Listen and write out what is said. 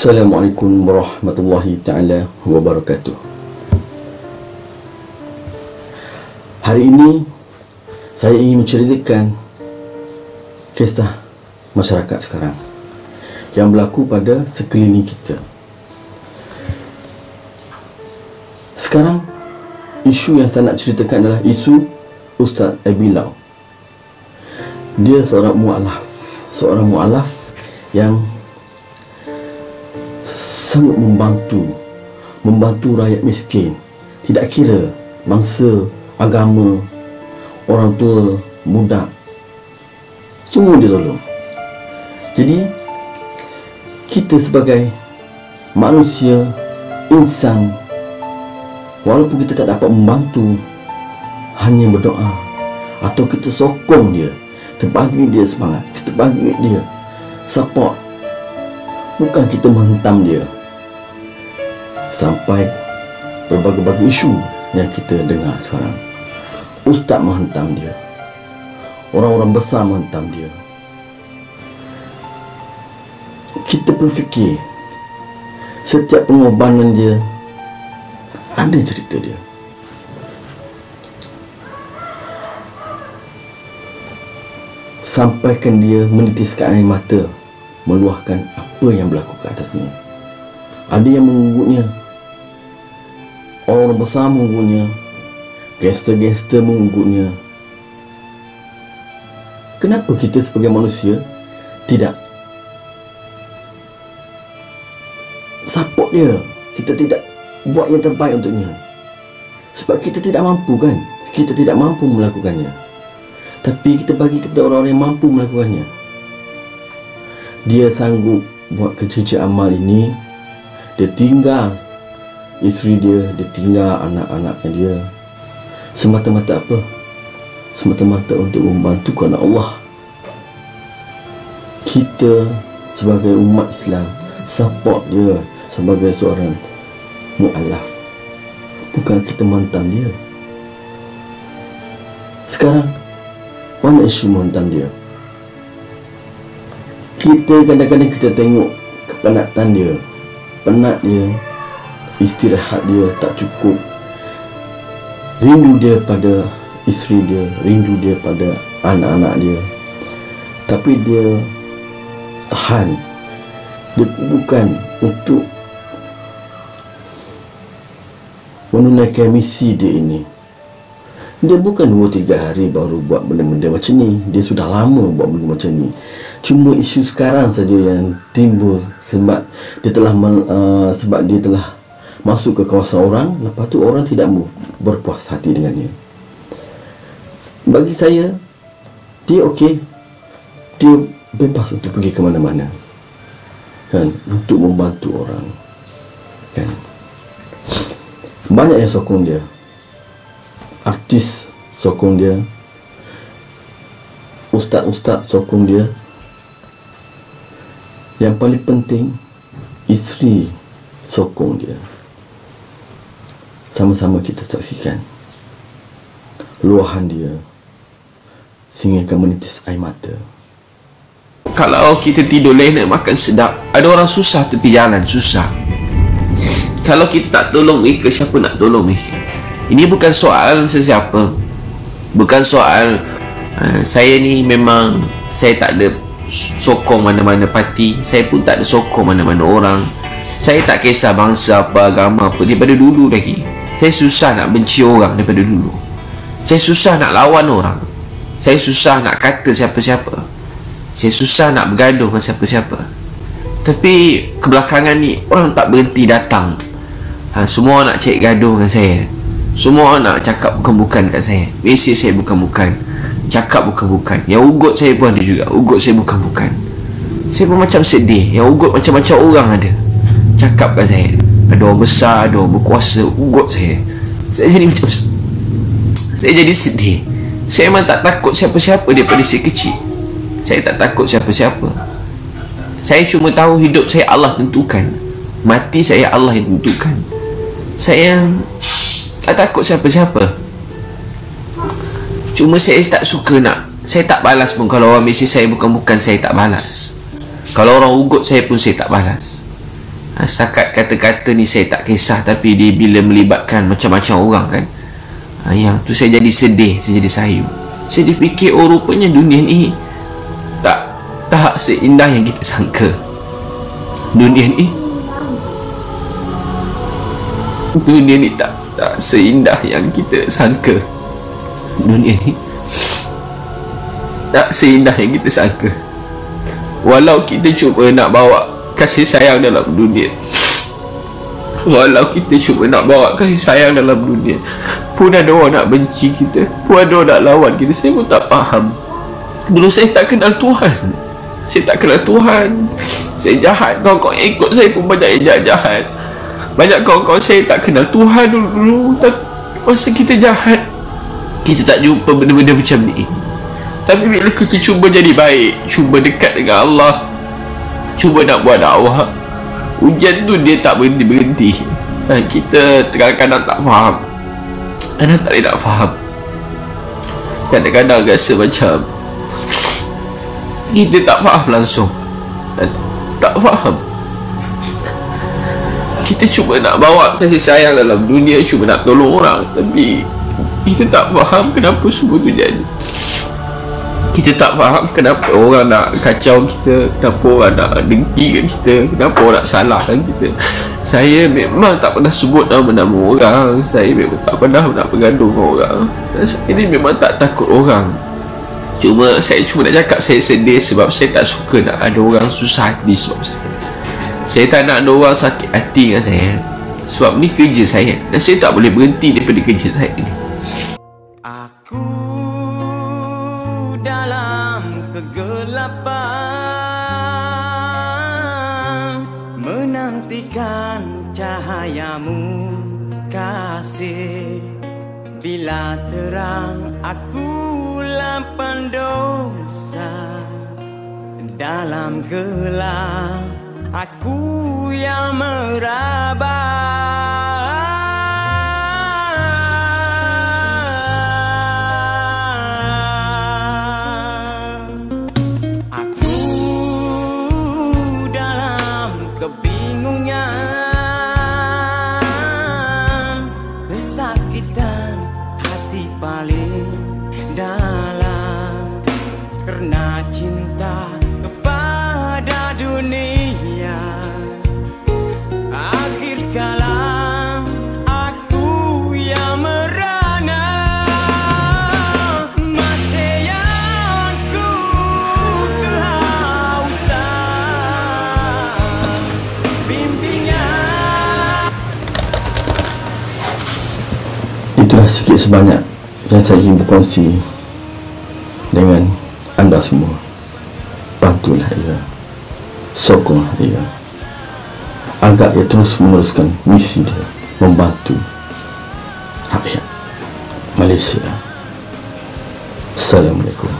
Assalamualaikum warahmatullahi ta'ala wabarakatuh. Hari ini saya ingin menceritakan kisah masyarakat sekarang yang berlaku pada sekeliling kita. Sekarang isu yang saya nak ceritakan adalah isu Ustaz Abilau. Dia seorang mu'alaf yang sangat membantu rakyat miskin, tidak kira bangsa, agama, orang tua, budak, semua dia tolong. Jadi kita sebagai manusia, insan, walaupun kita tak dapat membantu, hanya berdoa atau kita sokong dia, kita bagi dia semangat, kita bagi dia support, bukan kita menghentam dia. Sampai berbagai-bagai isu yang kita dengar sekarang, ustaz menghentam dia, orang-orang besar menghentam dia. Kita perlu fikir, setiap pengorbanan dia ada cerita dia. Sampaikan dia menitiskan air mata, meluahkan apa yang berlaku ke atasnya. Ada yang mengunggutnya, orang besar mengunggutnya, gangster-gangster mengunggutnya. Kenapa kita sebagai manusia tidak support dia? Kita tidak buat yang terbaik untuknya. Sebab kita tidak mampu, kan? Kita tidak mampu melakukannya. Tapi kita bagi kepada orang-orang yang mampu melakukannya. Dia sanggup buat kerja amal ini. Dia tinggal isteri dia, dia tinggal anak-anaknya dia, semata-mata apa? Semata-mata untuk membantukan Allah. Kita sebagai umat Islam support dia sebagai seorang mu'alaf, bukan kita menghentam dia. Sekarang banyak isu menghentam dia. Kita kadang-kadang kita tengok kepenatan dia, penat dia, istirahat dia tak cukup, rindu dia pada isteri dia, rindu dia pada anak-anak dia, tapi dia tahan. Dia bukan untuk menunaikan misi dia ini. Dia bukan 2-3 hari baru buat benda-benda macam ni. Dia sudah lama buat benda macam ni. Cuma isu sekarang saja yang timbul sebab dia telah masuk ke kawasan orang. Lepas tu orang tidak berpuas hati dengannya. Bagi saya, dia okey, dia bebas untuk pergi ke mana-mana, kan, untuk membantu orang, kan. Banyak yang sokong dia, artis sokong dia, ustaz-ustaz sokong dia. Yang paling penting, isteri sokong dia. Sama-sama kita saksikan luahan dia sehingga akan menitis air mata. Kalau kita tidur leh nak makan sedap, ada orang susah tepi jalan, susah. Kalau kita tak tolong mereka, siapa nak tolong mereka? Ini bukan soal sesiapa, bukan soal saya ni memang saya tak ada sokong mana-mana parti, saya pun tak ada sokong mana-mana orang. Saya tak kisah bangsa apa, agama apa. Daripada dulu lagi saya susah nak benci orang. Daripada dulu saya susah nak lawan orang. Saya susah nak kata siapa-siapa. Saya susah nak bergaduh dengan siapa-siapa. Tapi kebelakangan ni orang tak berhenti datang. Semua nak cari gaduh dengan saya. Semua nak cakap bukan-bukan kat saya. Mesej saya bukan-bukan, cakap bukan-bukan. Yang ugut saya pun ada juga, ugut saya bukan-bukan. Saya pun macam sedih. Yang ugut macam-macam orang ada, cakap kat saya. Ada orang besar, ada orang berkuasa, ugut saya. Saya jadi macam, saya jadi sedih. Saya memang tak takut siapa-siapa daripada saya kecil. Saya tak takut siapa-siapa. Saya cuma tahu hidup saya Allah tentukan, mati saya Allah yang tentukan. Saya tak takut siapa-siapa. Cuma saya tak suka nak, saya tak balas pun. Kalau orang mesej saya bukan-bukan, saya tak balas. Kalau orang ugut saya pun saya tak balas. Setakat kata-kata ni saya tak kisah, tapi dia bila melibatkan macam-macam orang kan, yang tu saya jadi sedih, saya jadi sayu. Saya fikir, oh rupanya dunia ni tak seindah yang kita sangka. Dunia ni tak seindah yang kita sangka. Dunia ni tak seindah yang kita sangka. Walau kita cuba nak bawa kasih sayang dalam dunia, walau kita cuba nak bawa kasih sayang dalam dunia, pun ada orang nak benci kita, pun ada orang nak lawan kita. Saya pun tak faham. Dulu saya tak kenal Tuhan. Saya tak kenal Tuhan. Saya jahat. Kawan-kawan ikut saya pun banyak yang jahat-jahat. Banyak kawan-kawan saya tak kenal Tuhan dulu. Masa kita jahat, kita tak jumpa benda-benda macam ni. Tapi bila kita cuba jadi baik, cuba dekat dengan Allah, cuba nak buat dakwah, ujian tu dia tak berhenti-berhenti. Kita kadang-kadang tak faham, kadang tak boleh nak faham. Kadang-kadang rasa macam kita tak faham langsung, tak faham. Kita cuba nak bawa kasih sayang dalam dunia, cuba nak tolong orang, tapi kita tak faham kenapa semua tu jadi. Kita tak faham kenapa orang nak kacau kita, kenapa orang nak dengkikan kita, kenapa orang nak salahkan kita. Saya memang tak pernah sebut nama-nama orang, saya memang tak pernah nak bergaduh dengan orang, dan saya ni memang tak takut orang. Saya cuma nak cakap saya sedih sebab saya tak suka nak ada orang susah hati sebab saya tak nak ada orang sakit hati dengan saya. Sebab ni kerja saya, dan saya tak boleh berhenti daripada kerja saya ni. Aku dalam kegelapan menantikan cahayamu kasih. Bila terang aku lapan dosa, dalam gelap aku yang meraba. Aku dalam kebingungan, kesakitan hati paling dalam, karena cinta kepada dunia. Akhir kala aku yang merana, masih yang ku kehausan bimbingan. Itulah sikit sebanyak yang saya ingin berkongsi dengan anda semua. Bantulah ia, sokonglah ia, agar ia terus meneruskan misi dia, membantu rakyat Malaysia. Assalamualaikum.